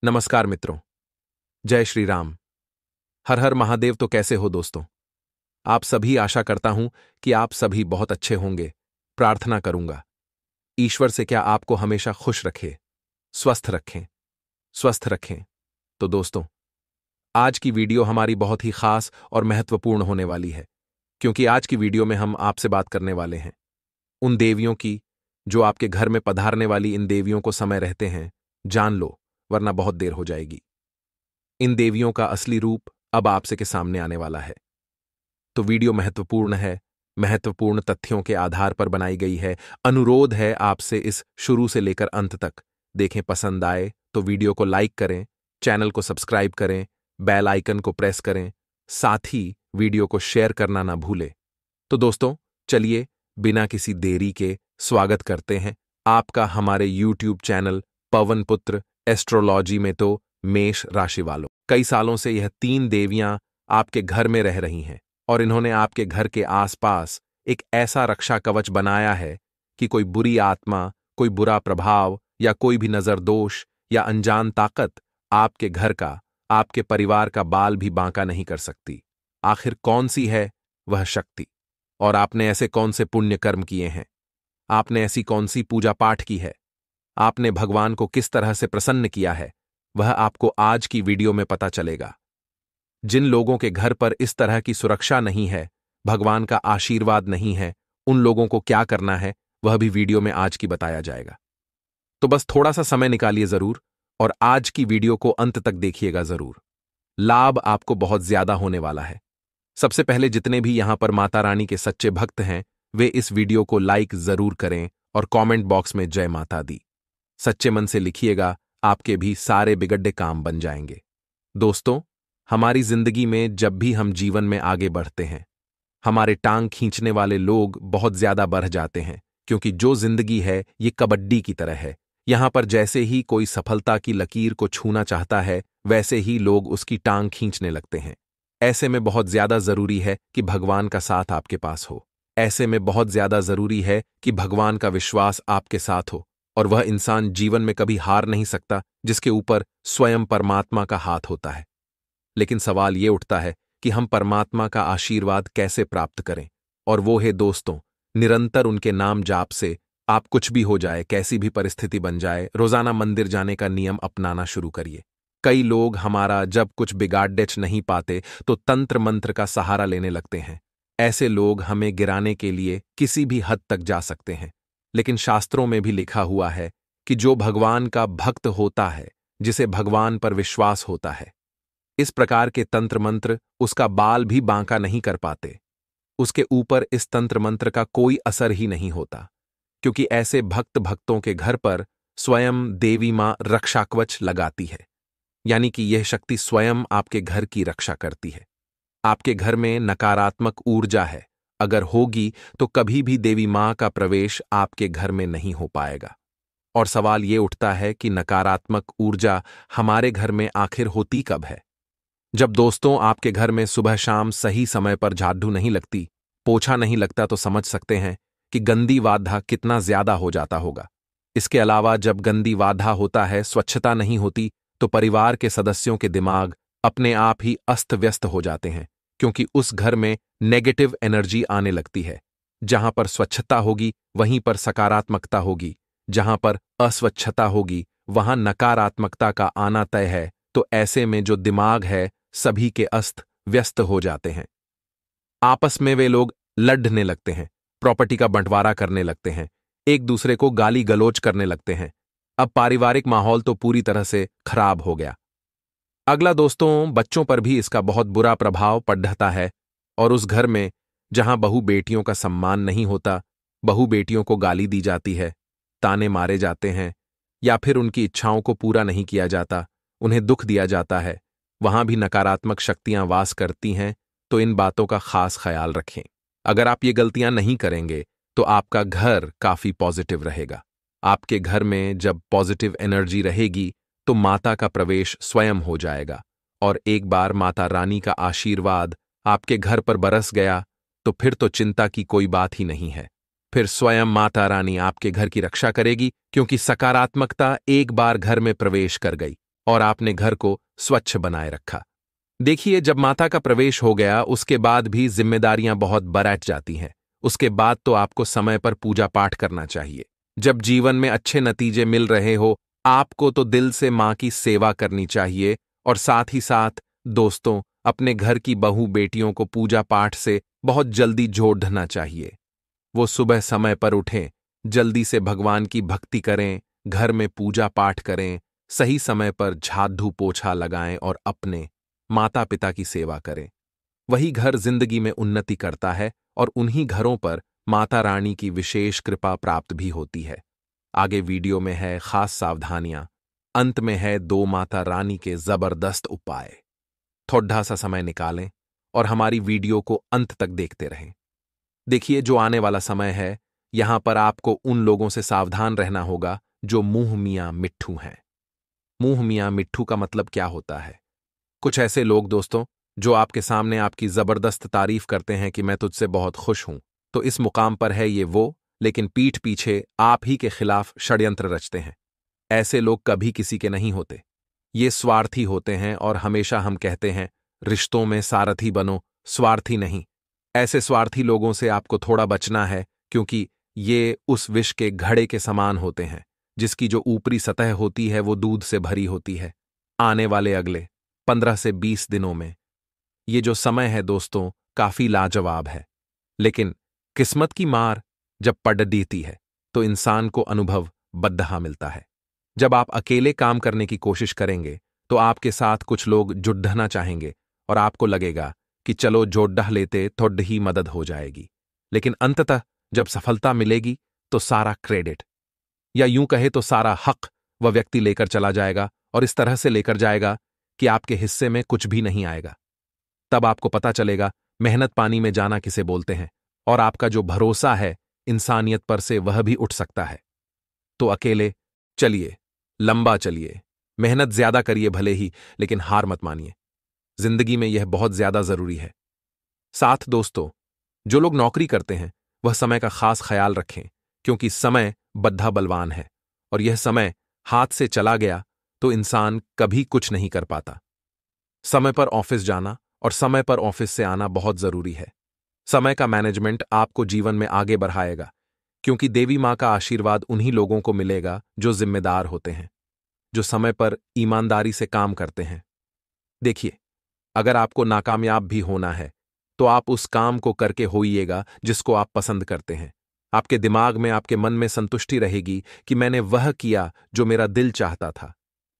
नमस्कार मित्रों। जय श्री राम। हर हर महादेव। तो कैसे हो दोस्तों? आप सभी, आशा करता हूं कि आप सभी बहुत अच्छे होंगे। प्रार्थना करूंगा ईश्वर से क्या आपको हमेशा खुश रखे, स्वस्थ रखें। तो दोस्तों, आज की वीडियो हमारी बहुत ही खास और महत्वपूर्ण होने वाली है, क्योंकि आज की वीडियो में हम आपसे बात करने वाले हैं उन देवियों की जो आपके घर में पधारने वाली इन देवियों को समय रहते हैं जान लो, वरना बहुत देर हो जाएगी। इन देवियों का असली रूप अब आपसे के सामने आने वाला है। तो वीडियो महत्वपूर्ण है, महत्वपूर्ण तथ्यों के आधार पर बनाई गई है। अनुरोध है आपसे इस शुरू से लेकर अंत तक देखें। पसंद आए तो वीडियो को लाइक करें, चैनल को सब्सक्राइब करें, बेल आइकन को प्रेस करें, साथ ही वीडियो को शेयर करना ना भूलें। तो दोस्तों, चलिए बिना किसी देरी के स्वागत करते हैं आपका हमारे YouTube चैनल पवन पुत्र एस्ट्रोलॉजी में। तो मेष राशि वालों, कई सालों से यह 3 देवियां आपके घर में रह रही हैं और इन्होंने आपके घर के आसपास एक ऐसा रक्षा कवच बनाया है कि कोई बुरी आत्मा, कोई बुरा प्रभाव या कोई भी नजर दोष या अनजान ताकत आपके घर का, आपके परिवार का बाल भी बांका नहीं कर सकती। आखिर कौन सी है वह शक्ति? और आपने ऐसे कौन से पुण्य कर्म किए हैं? आपने ऐसी कौन सी पूजा पाठ की है? आपने भगवान को किस तरह से प्रसन्न किया है? वह आपको आज की वीडियो में पता चलेगा। जिन लोगों के घर पर इस तरह की सुरक्षा नहीं है, भगवान का आशीर्वाद नहीं है, उन लोगों को क्या करना है वह भी वीडियो में आज की बताया जाएगा। तो बस थोड़ा सा समय निकालिए जरूर और आज की वीडियो को अंत तक देखिएगा जरूर। लाभ आपको बहुत ज्यादा होने वाला है। सबसे पहले, जितने भी यहां पर माता रानी के सच्चे भक्त हैं वे इस वीडियो को लाइक जरूर करें और कमेंट बॉक्स में जय माता दी सच्चे मन से लिखिएगा। आपके भी सारे बिगड़े काम बन जाएंगे। दोस्तों, हमारी जिंदगी में जब भी हम जीवन में आगे बढ़ते हैं, हमारे टांग खींचने वाले लोग बहुत ज्यादा बढ़ जाते हैं, क्योंकि जो जिंदगी है ये कबड्डी की तरह है। यहां पर जैसे ही कोई सफलता की लकीर को छूना चाहता है, वैसे ही लोग उसकी टांग खींचने लगते हैं। ऐसे में बहुत ज्यादा जरूरी है कि भगवान का साथ आपके पास हो। ऐसे में बहुत ज्यादा जरूरी है कि भगवान का विश्वास आपके साथ हो, और वह इंसान जीवन में कभी हार नहीं सकता जिसके ऊपर स्वयं परमात्मा का हाथ होता है। लेकिन सवाल ये उठता है कि हम परमात्मा का आशीर्वाद कैसे प्राप्त करें? और वो है दोस्तों, निरंतर उनके नाम जाप से। आप कुछ भी हो जाए, कैसी भी परिस्थिति बन जाए, रोजाना मंदिर जाने का नियम अपनाना शुरू करिए। कई लोग हमारा जब कुछ बिगाड़ नहीं पाते तो तंत्र मंत्र का सहारा लेने लगते हैं। ऐसे लोग हमें गिराने के लिए किसी भी हद तक जा सकते हैं। लेकिन शास्त्रों में भी लिखा हुआ है कि जो भगवान का भक्त होता है, जिसे भगवान पर विश्वास होता है, इस प्रकार के तंत्र मंत्र उसका बाल भी बांका नहीं कर पाते। उसके ऊपर इस तंत्र मंत्र का कोई असर ही नहीं होता, क्योंकि ऐसे भक्तों के घर पर स्वयं देवी मां रक्षा कवच लगाती है। यानी कि यह शक्ति स्वयं आपके घर की रक्षा करती है। आपके घर में नकारात्मक ऊर्जा है, अगर होगी तो कभी भी देवी मां का प्रवेश आपके घर में नहीं हो पाएगा। और सवाल यह उठता है कि नकारात्मक ऊर्जा हमारे घर में आखिर होती कब है? जब दोस्तों आपके घर में सुबह शाम सही समय पर झाड़ू नहीं लगती, पोछा नहीं लगता, तो समझ सकते हैं कि गंदी वाधा कितना ज्यादा हो जाता होगा। इसके अलावा जब गंदी वाधा होता है, स्वच्छता नहीं होती, तो परिवार के सदस्यों के दिमाग अपने आप ही अस्त व्यस्त हो जाते हैं, क्योंकि उस घर में नेगेटिव एनर्जी आने लगती है। जहां पर स्वच्छता होगी वहीं पर सकारात्मकता होगी, जहां पर अस्वच्छता होगी वहां नकारात्मकता का आना तय है। तो ऐसे में जो दिमाग है सभी के अस्त व्यस्त हो जाते हैं। आपस में वे लोग लड़ने लगते हैं, प्रॉपर्टी का बंटवारा करने लगते हैं, एक दूसरे को गाली गलौज करने लगते हैं। अब पारिवारिक माहौल तो पूरी तरह से खराब हो गया। अगला दोस्तों, बच्चों पर भी इसका बहुत बुरा प्रभाव पड़ता है। और उस घर में जहां बहू बेटियों का सम्मान नहीं होता, बहू बेटियों को गाली दी जाती है, ताने मारे जाते हैं, या फिर उनकी इच्छाओं को पूरा नहीं किया जाता, उन्हें दुख दिया जाता है, वहां भी नकारात्मक शक्तियां वास करती हैं। तो इन बातों का खास ख्याल रखें। अगर आप ये गलतियां नहीं करेंगे तो आपका घर काफी पॉजिटिव रहेगा। आपके घर में जब पॉजिटिव एनर्जी रहेगी तो माता का प्रवेश स्वयं हो जाएगा, और एक बार माता रानी का आशीर्वाद आपके घर पर बरस गया तो फिर तो चिंता की कोई बात ही नहीं है। फिर स्वयं माता रानी आपके घर की रक्षा करेगी, क्योंकि सकारात्मकता एक बार घर में प्रवेश कर गई और आपने घर को स्वच्छ बनाए रखा। देखिए, जब माता का प्रवेश हो गया उसके बाद भी जिम्मेदारियां बहुत बढ़ जाती हैं। उसके बाद तो आपको समय पर पूजा पाठ करना चाहिए। जब जीवन में अच्छे नतीजे मिल रहे हो, आपको तो दिल से मां की सेवा करनी चाहिए और साथ ही साथ दोस्तों, अपने घर की बहू बेटियों को पूजा पाठ से बहुत जल्दी जोड़ना चाहिए। वो सुबह समय पर उठें, जल्दी से भगवान की भक्ति करें, घर में पूजा पाठ करें, सही समय पर झाड़ू पोछा लगाएं और अपने माता पिता की सेवा करें। वही घर जिंदगी में उन्नति करता है और उन्हीं घरों पर माता रानी की विशेष कृपा प्राप्त भी होती है। आगे वीडियो में है खास सावधानियां, अंत में है दो माता रानी के जबरदस्त उपाय। थोड़ा सा समय निकालें और हमारी वीडियो को अंत तक देखते रहें। देखिए, जो आने वाला समय है, यहां पर आपको उन लोगों से सावधान रहना होगा जो मुंह मियां मिट्ठू हैं। मुंह मियां मिट्ठू का मतलब क्या होता है? कुछ ऐसे लोग दोस्तों जो आपके सामने आपकी जबरदस्त तारीफ करते हैं कि मैं तुझसे बहुत खुश हूं, तो इस मुकाम पर है ये वो, लेकिन पीठ पीछे आप ही के खिलाफ षड्यंत्र रचते हैं। ऐसे लोग कभी किसी के नहीं होते। ये स्वार्थी होते हैं और हमेशा हम कहते हैं रिश्तों में सारथी बनो, स्वार्थी नहीं। ऐसे स्वार्थी लोगों से आपको थोड़ा बचना है, क्योंकि ये उस विष के घड़े के समान होते हैं जिसकी जो ऊपरी सतह होती है वो दूध से भरी होती है। आने वाले अगले 15 से 20 दिनों में ये जो समय है दोस्तों, काफी लाजवाब है। लेकिन किस्मत की मार जब पड़ देती है तो इंसान को अनुभव बद्दहा मिलता है। जब आप अकेले काम करने की कोशिश करेंगे तो आपके साथ कुछ लोग जुड़ना चाहेंगे और आपको लगेगा कि चलो जोड़ लेते थोड़ी ही मदद हो जाएगी। लेकिन अंततः जब सफलता मिलेगी तो सारा क्रेडिट, या यूं कहे तो सारा हक, वह व्यक्ति लेकर चला जाएगा और इस तरह से लेकर जाएगा कि आपके हिस्से में कुछ भी नहीं आएगा। तब आपको पता चलेगा मेहनत पानी में जाना किसे बोलते हैं और आपका जो भरोसा है इंसानियत पर से वह भी उठ सकता है। तो अकेले चलिए, लंबा चलिए, मेहनत ज्यादा करिए भले ही, लेकिन हार मत मानिए। जिंदगी में यह बहुत ज्यादा जरूरी है। साथ दोस्तों, जो लोग नौकरी करते हैं वह समय का खास ख्याल रखें, क्योंकि समय बद्धा बलवान है और यह समय हाथ से चला गया तो इंसान कभी कुछ नहीं कर पाता। समय पर ऑफिस जाना और समय पर ऑफिस से आना बहुत जरूरी है। समय का मैनेजमेंट आपको जीवन में आगे बढ़ाएगा, क्योंकि देवी मां का आशीर्वाद उन्हीं लोगों को मिलेगा जो जिम्मेदार होते हैं, जो समय पर ईमानदारी से काम करते हैं। देखिए, अगर आपको नाकामयाब भी होना है तो आप उस काम को करके होइएगा जिसको आप पसंद करते हैं। आपके दिमाग में, आपके मन में संतुष्टि रहेगी कि मैंने वह किया जो मेरा दिल चाहता था।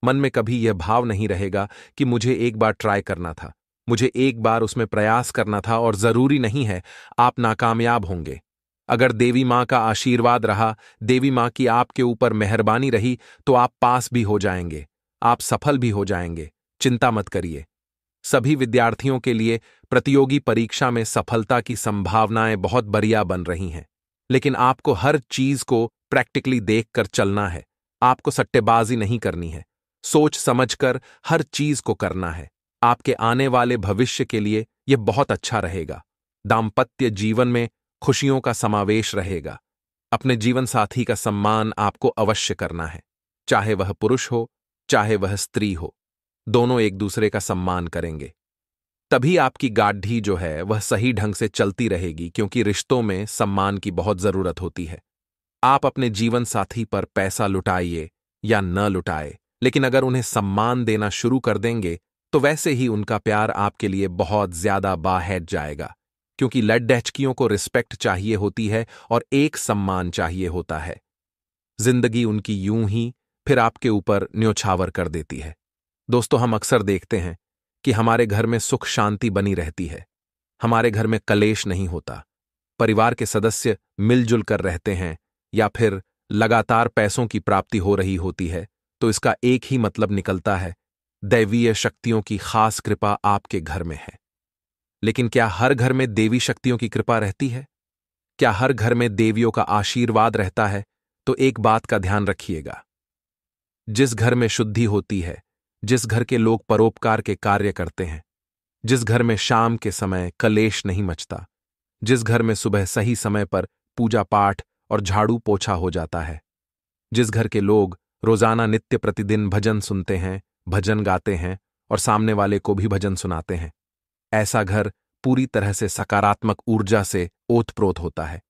मन में कभी यह भाव नहीं रहेगा कि मुझे एक बार ट्राई करना था, मुझे एक बार उसमें प्रयास करना था और जरूरी नहीं है आप नाकामयाब होंगे। अगर देवी मां का आशीर्वाद रहा, देवी मां की आपके ऊपर मेहरबानी रही, तो आप पास भी हो जाएंगे, आप सफल भी हो जाएंगे। चिंता मत करिए। सभी विद्यार्थियों के लिए प्रतियोगी परीक्षा में सफलता की संभावनाएं बहुत बढ़िया बन रही हैं, लेकिन आपको हर चीज को प्रैक्टिकली देखकर चलना है। आपको सट्टेबाजी नहीं करनी है, सोच समझकर हर चीज को करना है। आपके आने वाले भविष्य के लिए यह बहुत अच्छा रहेगा। दाम्पत्य जीवन में खुशियों का समावेश रहेगा। अपने जीवन साथी का सम्मान आपको अवश्य करना है, चाहे वह पुरुष हो चाहे वह स्त्री हो, दोनों एक दूसरे का सम्मान करेंगे। तभी आपकी गाढ़ी जो है वह सही ढंग से चलती रहेगी, क्योंकि रिश्तों में सम्मान की बहुत जरूरत होती है। आप अपने जीवन साथी पर पैसा लुटाइए या न लुटाए, लेकिन अगर उन्हें सम्मान देना शुरू कर देंगे तो वैसे ही उनका प्यार आपके लिए बहुत ज्यादा बाहर जाएगा, क्योंकि लड़डैचकियों को रिस्पेक्ट चाहिए होती है और एक सम्मान चाहिए होता है। जिंदगी उनकी यूं ही फिर आपके ऊपर न्योछावर कर देती है। दोस्तों, हम अक्सर देखते हैं कि हमारे घर में सुख शांति बनी रहती है, हमारे घर में कलेश नहीं होता, परिवार के सदस्य मिलजुल कर रहते हैं, या फिर लगातार पैसों की प्राप्ति हो रही होती है, तो इसका एक ही मतलब निकलता है, दैवीय शक्तियों की खास कृपा आपके घर में है। लेकिन क्या हर घर में देवी शक्तियों की कृपा रहती है? क्या हर घर में देवियों का आशीर्वाद रहता है? तो एक बात का ध्यान रखिएगा, जिस घर में शुद्धि होती है, जिस घर के लोग परोपकार के कार्य करते हैं, जिस घर में शाम के समय कलेश नहीं मचता, जिस घर में सुबह सही समय पर पूजा पाठ और झाड़ू पोछा हो जाता है, जिस घर के लोग रोजाना नित्य प्रतिदिन भजन सुनते हैं, भजन गाते हैं और सामने वाले को भी भजन सुनाते हैं। ऐसा घर पूरी तरह से सकारात्मक ऊर्जा से ओतप्रोत होता है।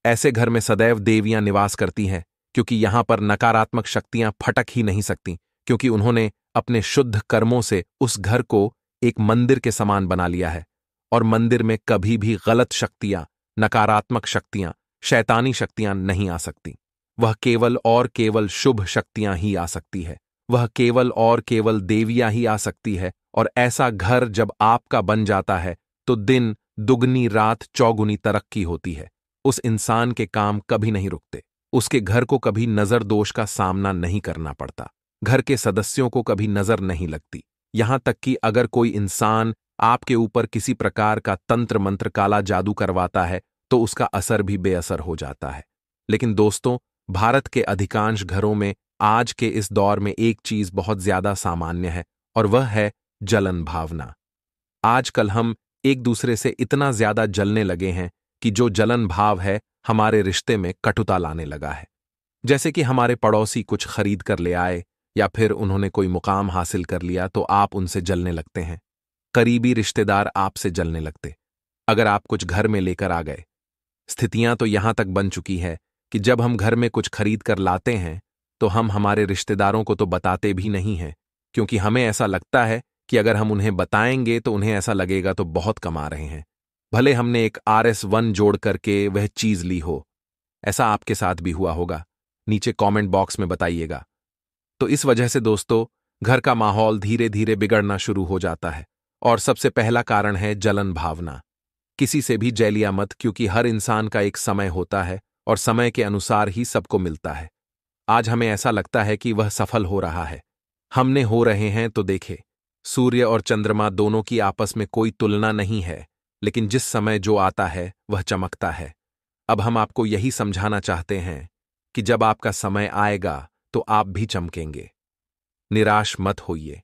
ऐसे घर में सदैव देवियां निवास करती हैं, क्योंकि यहां पर नकारात्मक शक्तियां फटक ही नहीं सकती, क्योंकि उन्होंने अपने शुद्ध कर्मों से उस घर को एक मंदिर के समान बना लिया है। और मंदिर में कभी भी गलत शक्तियां, नकारात्मक शक्तियां, शैतानी शक्तियां नहीं आ सकती। वह केवल और केवल शुभ शक्तियां ही आ सकती है। वह केवल और केवल देवियां ही आ सकती है। और ऐसा घर जब आपका बन जाता है तो दिन दुगनी रात चौगुनी तरक्की होती है। उस इंसान के काम कभी नहीं रुकते। उसके घर को कभी नजर दोष का सामना नहीं करना पड़ता। घर के सदस्यों को कभी नजर नहीं लगती। यहां तक कि अगर कोई इंसान आपके ऊपर किसी प्रकार का तंत्र मंत्र काला जादू करवाता है तो उसका असर भी बेअसर हो जाता है। लेकिन दोस्तों, भारत के अधिकांश घरों में आज के इस दौर में एक चीज बहुत ज्यादा सामान्य है, और वह है जलन भावना। आजकल हम एक दूसरे से इतना ज्यादा जलने लगे हैं कि जो जलन भाव है हमारे रिश्ते में कटुता लाने लगा है। जैसे कि हमारे पड़ोसी कुछ खरीद कर ले आए या फिर उन्होंने कोई मुकाम हासिल कर लिया तो आप उनसे जलने लगते हैं। करीबी रिश्तेदार आपसे जलने लगते अगर आप कुछ घर में लेकर आ गए। स्थितियां तो यहां तक बन चुकी है कि जब हम घर में कुछ खरीद कर लाते हैं तो हम हमारे रिश्तेदारों को तो बताते भी नहीं हैं, क्योंकि हमें ऐसा लगता है कि अगर हम उन्हें बताएंगे तो उन्हें ऐसा लगेगा तो बहुत कमा रहे हैं, भले हमने एक RS1 जोड़ करके वह चीज ली हो। ऐसा आपके साथ भी हुआ होगा, नीचे कमेंट बॉक्स में बताइएगा। तो इस वजह से दोस्तों, घर का माहौल धीरे धीरे बिगड़ना शुरू हो जाता है। और सबसे पहला कारण है जलन भावना। किसी से भी जैलिया मत, क्योंकि हर इंसान का एक समय होता है और समय के अनुसार ही सबको मिलता है। आज हमें ऐसा लगता है कि वह सफल हो रहा है, हमने हो रहे हैं, तो देखे सूर्य और चंद्रमा दोनों की आपस में कोई तुलना नहीं है, लेकिन जिस समय जो आता है वह चमकता है। अब हम आपको यही समझाना चाहते हैं कि जब आपका समय आएगा तो आप भी चमकेंगे। निराश मत होइए।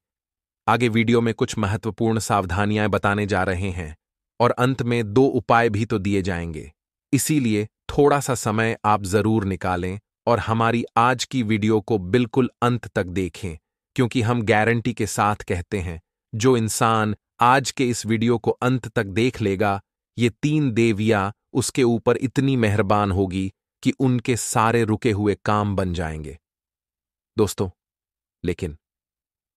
आगे वीडियो में कुछ महत्वपूर्ण सावधानियां बताने जा रहे हैं और अंत में 2 उपाय भी तो दिए जाएंगे। इसीलिए थोड़ा सा समय आप जरूर निकालें और हमारी आज की वीडियो को बिल्कुल अंत तक देखें, क्योंकि हम गारंटी के साथ कहते हैं, जो इंसान आज के इस वीडियो को अंत तक देख लेगा, ये 3 देवियां उसके ऊपर इतनी मेहरबान होगी कि उनके सारे रुके हुए काम बन जाएंगे। दोस्तों, लेकिन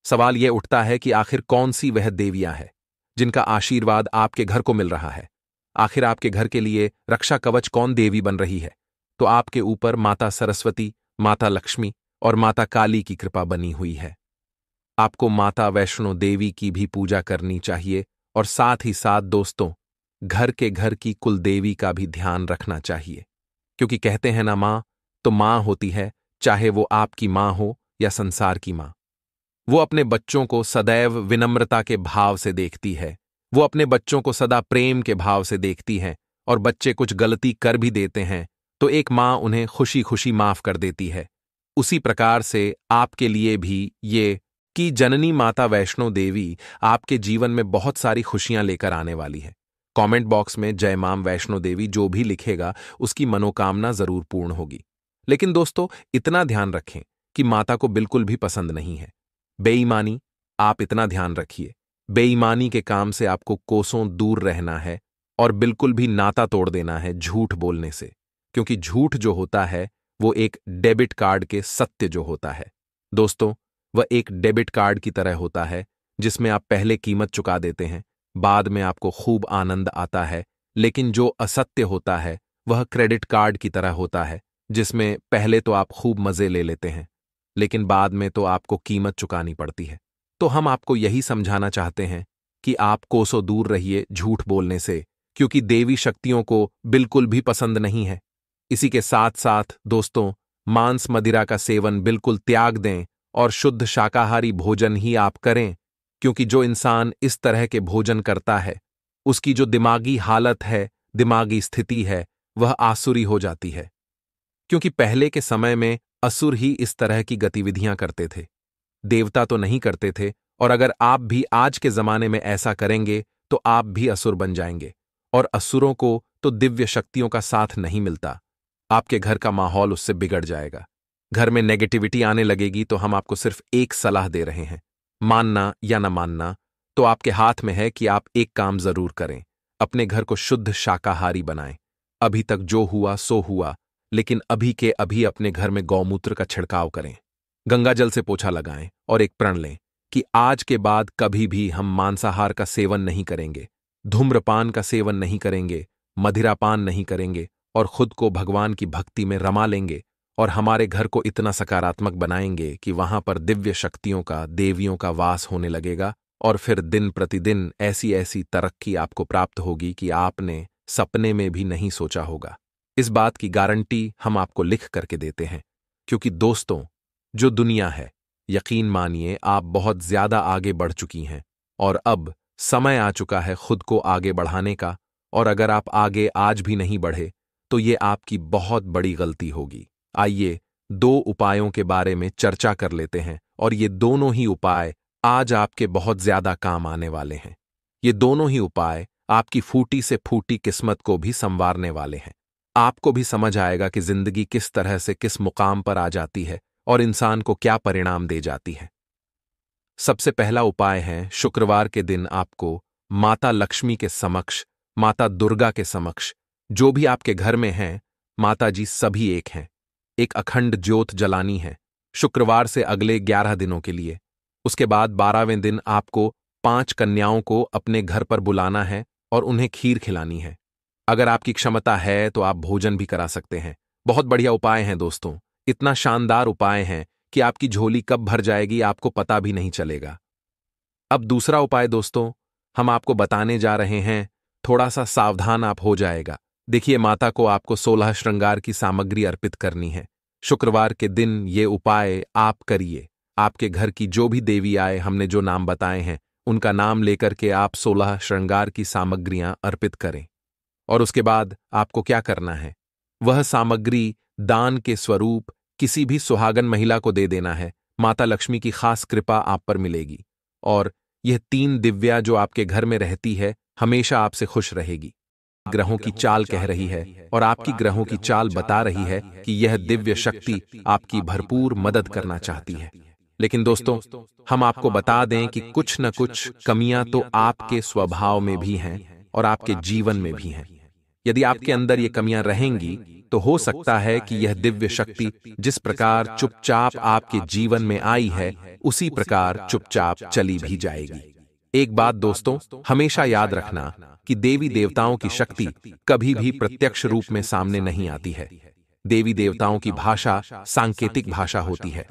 सवाल यह उठता है कि आखिर कौन सी वह देवियां हैं जिनका आशीर्वाद आपके घर को मिल रहा है। आखिर आपके घर के लिए रक्षा कवच कौन देवी बन रही है? तो आपके ऊपर माता सरस्वती, माता लक्ष्मी और माता काली की कृपा बनी हुई है। आपको माता वैष्णो देवी की भी पूजा करनी चाहिए और साथ ही साथ दोस्तों, घर की कुल देवी का भी ध्यान रखना चाहिए, क्योंकि कहते हैं ना, मां तो मां होती है, चाहे वो आपकी मां हो या संसार की मां। वो अपने बच्चों को सदैव विनम्रता के भाव से देखती है। वो अपने बच्चों को सदा प्रेम के भाव से देखती है, और बच्चे कुछ गलती कर भी देते हैं तो एक मां उन्हें खुशी खुशी माफ कर देती है। उसी प्रकार से आपके लिए भी ये कि जननी माता वैष्णो देवी आपके जीवन में बहुत सारी खुशियां लेकर आने वाली है। कमेंट बॉक्स में जय मां वैष्णो देवी जो भी लिखेगा उसकी मनोकामना जरूर पूर्ण होगी। लेकिन दोस्तों, इतना ध्यान रखें कि माता को बिल्कुल भी पसंद नहीं है बेईमानी। आप इतना ध्यान रखिए, बेईमानी के काम से आपको कोसों दूर रहना है और बिल्कुल भी नाता तोड़ देना है झूठ बोलने से, क्योंकि झूठ जो होता है वो एक डेबिट कार्ड के सत्य जो होता है दोस्तों, वह एक डेबिट कार्ड की तरह होता है जिसमें आप पहले कीमत चुका देते हैं, बाद में आपको खूब आनंद आता है। लेकिन जो असत्य होता है वह क्रेडिट कार्ड की तरह होता है, जिसमें पहले तो आप खूब मजे ले लेते हैं लेकिन बाद में तो आपको कीमत चुकानी पड़ती है। तो हम आपको यही समझाना चाहते हैं कि आप कोसों दूर रहिए झूठ बोलने से, क्योंकि देवी शक्तियों को बिल्कुल भी पसंद नहीं है। इसी के साथ साथ दोस्तों, मांस मदिरा का सेवन बिल्कुल त्याग दें और शुद्ध शाकाहारी भोजन ही आप करें, क्योंकि जो इंसान इस तरह के भोजन करता है उसकी जो दिमागी हालत है, दिमागी स्थिति है, वह आसुरी हो जाती है। क्योंकि पहले के समय में असुर ही इस तरह की गतिविधियां करते थे, देवता तो नहीं करते थे। और अगर आप भी आज के जमाने में ऐसा करेंगे तो आप भी असुर बन जाएंगे, और असुरों को तो दिव्य शक्तियों का साथ नहीं मिलता। आपके घर का माहौल उससे बिगड़ जाएगा, घर में नेगेटिविटी आने लगेगी। तो हम आपको सिर्फ एक सलाह दे रहे हैं, मानना या न मानना तो आपके हाथ में है कि आप एक काम जरूर करें, अपने घर को शुद्ध शाकाहारी बनाएं। अभी तक जो हुआ सो हुआ, लेकिन अभी के अभी अपने घर में गौमूत्र का छिड़काव करें, गंगा जल से पोछा लगाएं और एक प्रण लें कि आज के बाद कभी भी हम मांसाहार का सेवन नहीं करेंगे, धूम्रपान का सेवन नहीं करेंगे, मदिरापान नहीं करेंगे और खुद को भगवान की भक्ति में रमा लेंगे और हमारे घर को इतना सकारात्मक बनाएंगे कि वहां पर दिव्य शक्तियों का, देवियों का वास होने लगेगा और फिर दिन प्रतिदिन ऐसी ऐसी तरक्की आपको प्राप्त होगी कि आपने सपने में भी नहीं सोचा होगा। इस बात की गारंटी हम आपको लिख करके देते हैं, क्योंकि दोस्तों, जो दुनिया है, यकीन मानिए आप बहुत ज्यादा आगे बढ़ चुकी हैं और अब समय आ चुका है खुद को आगे बढ़ाने का। और अगर आप आगे आज भी नहीं बढ़े तो ये आपकी बहुत बड़ी गलती होगी। आइए 2 उपायों के बारे में चर्चा कर लेते हैं और ये दोनों ही उपाय आज आपके बहुत ज्यादा काम आने वाले हैं। ये दोनों ही उपाय आपकी फूटी से फूटी किस्मत को भी संवारने वाले हैं। आपको भी समझ आएगा कि जिंदगी किस तरह से किस मुकाम पर आ जाती है और इंसान को क्या परिणाम दे जाती है। सबसे पहला उपाय है, शुक्रवार के दिन आपको माता लक्ष्मी के समक्ष, माता दुर्गा के समक्ष, जो भी आपके घर में हैं, माता जी सभी एक हैं, एक अखंड ज्योत जलानी है शुक्रवार से अगले 11 दिनों के लिए। उसके बाद 12वें दिन आपको 5 कन्याओं को अपने घर पर बुलाना है और उन्हें खीर खिलानी है। अगर आपकी क्षमता है तो आप भोजन भी करा सकते हैं। बहुत बढ़िया उपाय हैं दोस्तों, इतना शानदार उपाय हैं कि आपकी झोली कब भर जाएगी आपको पता भी नहीं चलेगा। अब दूसरा उपाय दोस्तों हम आपको बताने जा रहे हैं, थोड़ा सा सावधान आप हो जाएगा। देखिए, माता को आपको 16 श्रृंगार की सामग्री अर्पित करनी है। शुक्रवार के दिन ये उपाय आप करिए। आपके घर की जो भी देवी आए, हमने जो नाम बताए हैं उनका नाम लेकर के आप 16 श्रृंगार की सामग्रियां अर्पित करें। और उसके बाद आपको क्या करना है, वह सामग्री दान के स्वरूप किसी भी सुहागन महिला को दे देना है। माता लक्ष्मी की खास कृपा आप पर मिलेगी और यह 3 दिव्या जो आपके घर में रहती है हमेशा आपसे खुश रहेगी। ग्रहों की चाल कह रही है और आपकी ग्रहों की चाल बता रही है कि यह दिव्य शक्ति आपकी भरपूर मदद करना चाहती है। लेकिन दोस्तों, हम आपको बता दें कि कुछ न कुछ कमियां तो आपके स्वभाव में भी हैं और आपके जीवन में भी हैं। यदि आपके अंदर ये कमियां रहेंगी तो हो सकता है कि यह दिव्य शक्ति जिस प्रकार चुपचाप आपके जीवन में आई है उसी प्रकार चुपचाप चली भी जाएगी। एक बात दोस्तों हमेशा याद रखना कि देवी देवताओं की शक्ति कभी भी प्रत्यक्ष रूप में सामने नहीं आती है। देवी देवताओं की भाषा सांकेतिक भाषा होती है।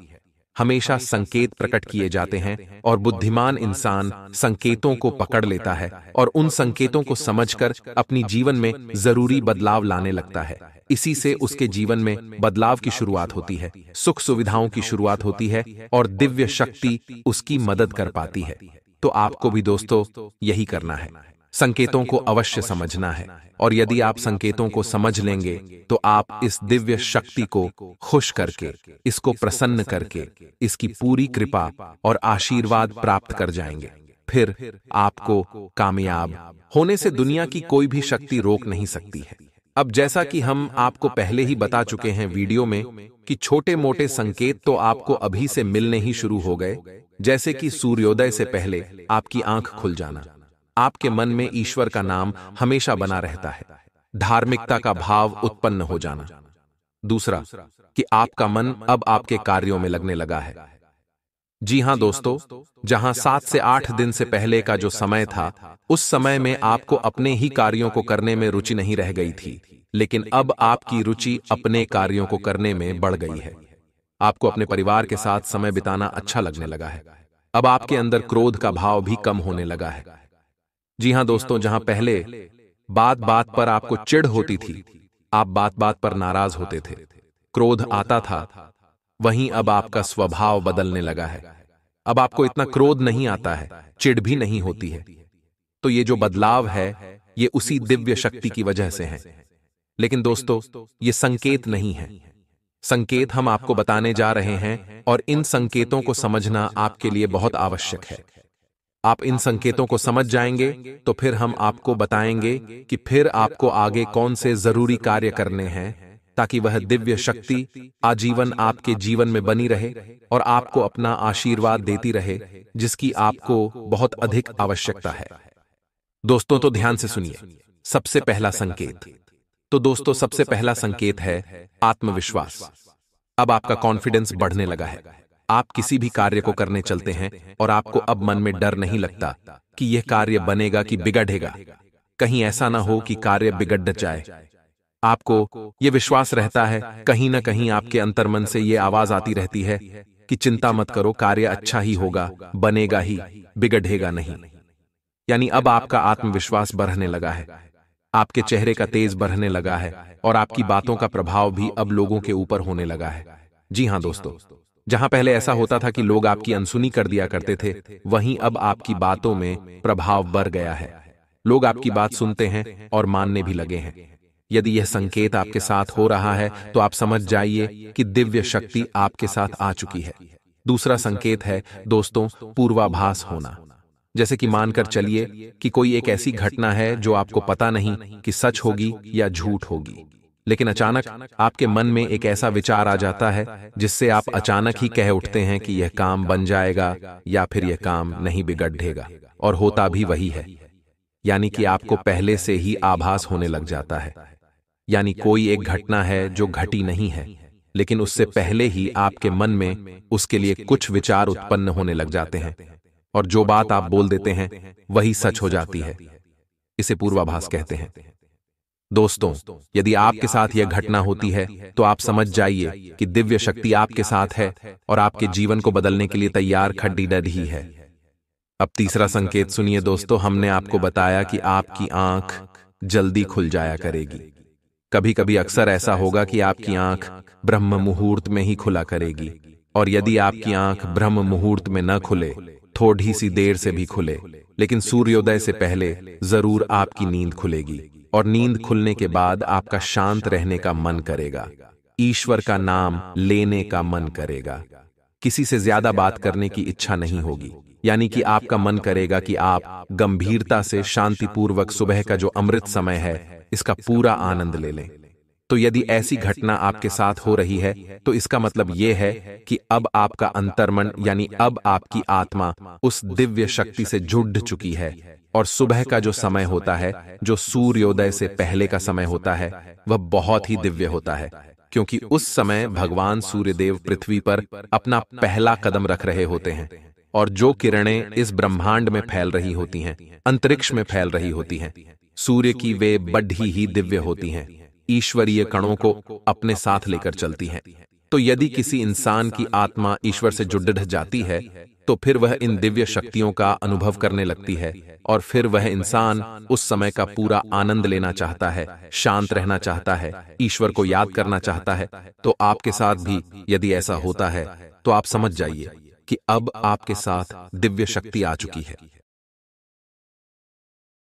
हमेशा संकेत प्रकट किए जाते हैं और बुद्धिमान इंसान संकेतों को पकड़ लेता है और उन संकेतों को समझकर अपनी जीवन में जरूरी बदलाव लाने लगता है। इसी से उसके जीवन में बदलाव की शुरुआत होती है, सुख सुविधाओं की शुरुआत होती है और दिव्य शक्ति उसकी मदद कर पाती है। तो आपको भी दोस्तों यही करना है, संकेतों को अवश्य समझना है और यदि आप संकेतों को समझ लेंगे तो आप इस दिव्य शक्ति को खुश करके, इसको प्रसन्न करके, इसकी पूरी कृपा और आशीर्वाद प्राप्त कर जाएंगे। फिर आपको कामयाब होने से दुनिया की कोई भी शक्ति रोक नहीं सकती है। अब जैसा कि हम आपको पहले ही बता चुके हैं वीडियो में कि छोटे मोटे संकेत तो आपको अभी से मिलने ही शुरू हो गए, जैसे कि सूर्योदय से पहले आपकी आंख खुल जाना, आपके मन में ईश्वर का नाम हमेशा बना रहता है, धार्मिकता का भाव उत्पन्न हो जाना। दूसरा कि आपका मन अब आपके कार्यों में लगने लगा है। जी हां दोस्तों, जहां 7 से 8 दिन से पहले का जो समय था उस समय में आपको अपने ही कार्यों को करने में रुचि नहीं रह गई थी, लेकिन अब आपकी रुचि अपने कार्यों को करने में बढ़ गई है। आपको अपने परिवार के साथ समय बिताना अच्छा लगने लगा है। अब आपके अंदर क्रोध का भाव भी कम होने लगा है। जी हां दोस्तों, जहां पहले बात बात पर आपको चिढ़ होती थी, आप बात बात पर नाराज होते थे, क्रोध आता था, वहीं अब आपका स्वभाव बदलने लगा है। अब आपको इतना क्रोध नहीं आता है, चिढ़ भी नहीं होती है। तो ये जो बदलाव है ये उसी दिव्य शक्ति की वजह से है। लेकिन दोस्तों, ये संकेत नहीं है, संकेत हम आपको बताने जा रहे हैं और इन संकेतों को समझना आपके लिए बहुत आवश्यक है। आप इन संकेतों को समझ जाएंगे तो फिर हम आपको बताएंगे कि फिर आपको आगे कौन से जरूरी कार्य करने हैं ताकि वह दिव्य शक्ति आजीवन आपके जीवन में बनी रहे और आपको अपना आशीर्वाद देती रहे, जिसकी आपको बहुत अधिक आवश्यकता है। दोस्तों, तो ध्यान से सुनिए। सबसे पहला संकेत। तो दोस्तों, सबसे पहला संकेत है आत्मविश्वास। अब आपका कॉन्फिडेंस बढ़ने लगा है। आप किसी भी कार्य को करने चलते हैं और आपको अब मन में डर नहीं लगता कि यह कार्य बनेगा कि बिगड़ेगा। कहीं ऐसा ना हो कि कार्य बिगड़ जाए। आपको यह विश्वास रहता है, कहीं ना कहीं आपके अंतर्मन से यह आवाज आती रहती है कि चिंता मत करो, कार्य अच्छा ही होगा, बनेगा ही, बिगड़ेगा नहीं। यानी अब आपका आत्मविश्वास बढ़ने लगा है, आपके चेहरे का तेज बढ़ने लगा है और आपकी बातों का प्रभाव भी अब लोगों के ऊपर होने लगा है। जी हां दोस्तों, जहां पहले ऐसा होता था कि लोग आपकी अनसुनी कर दिया करते थे, वहीं अब आपकी बातों में प्रभाव बढ़ गया है। लोग आपकी बात सुनते हैं और मानने भी लगे हैं। यदि यह संकेत आपके साथ हो रहा है तो आप समझ जाइए कि दिव्य शक्ति आपके साथ आ चुकी है। दूसरा संकेत है दोस्तों, पूर्वाभास होना। जैसे कि मानकर चलिए कि कोई एक ऐसी घटना है जो आपको पता नहीं कि सच होगी या झूठ होगी, लेकिन अचानक आपके मन में एक ऐसा विचार आ जाता है जिससे आप अचानक ही कह उठते हैं कि यह काम बन जाएगा या फिर यह काम नहीं बिगड़ेगा, और होता भी वही है। यानी कि आपको पहले से ही आभास होने लग जाता है। यानी कोई एक घटना है जो घटी नहीं है, लेकिन उससे पहले ही आपके मन में उसके लिए कुछ विचार उत्पन्न होने लग जाते हैं, और जो बात आप बोल देते हैं वही सच हो जाती है। इसे पूर्वाभास कहते हैं। दोस्तों, यदि आपके साथ यह घटना होती है तो आप समझ जाइए कि दिव्य शक्ति आपके साथ है और आपके जीवन को बदलने के लिए तैयार खड़ी रही है। अब तीसरा संकेत सुनिए दोस्तों। हमने आपको बताया कि आपकी आंख जल्दी खुल जाया करेगी। कभी कभी अक्सर ऐसा होगा कि आपकी आंख ब्रह्म मुहूर्त में ही खुला करेगी, और यदि आपकी आंख ब्रह्म मुहूर्त में न खुले, थोड़ी सी देर से भी खुले, लेकिन सूर्योदय से पहले जरूर आपकी नींद खुलेगी, और नींद खुलने के बाद आपका शांत रहने का मन करेगा, ईश्वर का नाम लेने का मन करेगा, किसी से ज्यादा बात करने की इच्छा नहीं होगी। यानी कि आपका मन करेगा कि आप गंभीरता से शांतिपूर्वक सुबह का जो अमृत समय है इसका पूरा आनंद ले लें। तो यदि ऐसी घटना आपके साथ हो रही है तो इसका मतलब यह है कि अब आपका अंतर्मन यानी अब आपकी आत्मा उस दिव्य शक्ति से जुड़ चुकी है, और सुबह का जो समय होता है, जो सूर्योदय से पहले का समय होता है, वह बहुत ही दिव्य होता है, क्योंकि उस समय भगवान सूर्यदेव पृथ्वी पर अपना पहला कदम रख रहे होते हैं, और जो किरणें इस ब्रह्मांड में फैल रही होती हैं, अंतरिक्ष में फैल रही होती हैं, सूर्य की वे बढ़ी ही दिव्य होती हैं, ईश्वरीय कणों को अपने साथ लेकर चलती हैं। तो यदि किसी इंसान की आत्मा ईश्वर से जुड़ जाती है तो फिर वह इन दिव्य शक्तियों का अनुभव करने लगती है, और फिर वह इंसान उस समय का पूरा आनंद लेना चाहता है, शांत रहना चाहता है, ईश्वर को याद करना चाहता है। तो आपके साथ भी यदि ऐसा होता है तो आप समझ जाइए कि अब आपके साथ दिव्य शक्ति आ चुकी है।